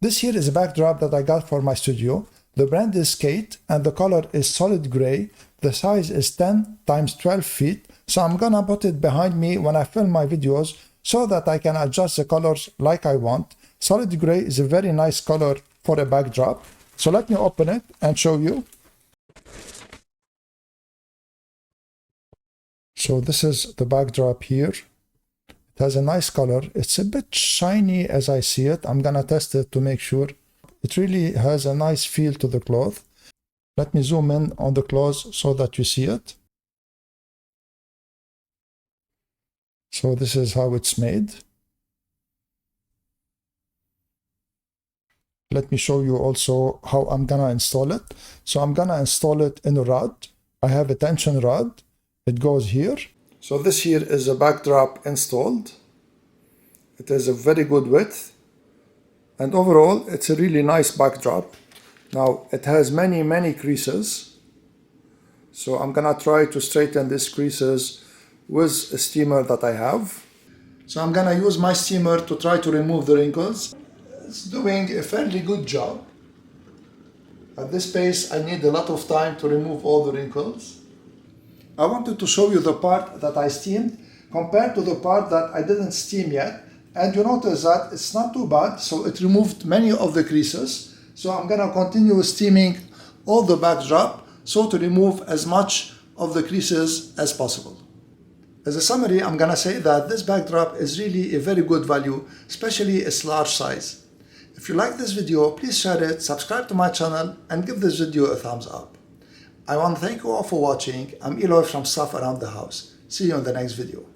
This here is a backdrop that I got for my studio. The brand is Skate and the color is solid gray. The size is 10 times 12 feet. So I'm gonna put it behind me when I film my videos so that I can adjust the colors like I want. Solid gray is a very nice color for a backdrop. So let me open it and show you. So this is the backdrop here. It has a nice color. It's a bit shiny as I see it. I'm gonna test it to make sure. It really has a nice feel to the cloth. Let me zoom in on the cloth so that you see it. So this is how it's made. Let me show you also how I'm gonna install it. So I'm gonna install it in a rod. I have a tension rod. It goes here. So this here is a backdrop installed. It has a very good width. And overall, it's a really nice backdrop. Now, it has many creases. So I'm gonna try to straighten these creases with a steamer that I have. So I'm gonna use my steamer to try to remove the wrinkles. It's doing a fairly good job. At this pace, I need a lot of time to remove all the wrinkles. I wanted to show you the part that I steamed compared to the part that I didn't steam yet. And you notice that it's not too bad, so it removed many of the creases. So I'm gonna continue steaming all the backdrop so to remove as much of the creases as possible. As a summary, I'm gonna say that this backdrop is really a very good value, especially its large size. If you like this video, please share it, subscribe to my channel, and give this video a thumbs up. I want to thank you all for watching. I'm Eloy from Stuff Around the House. See you in the next video.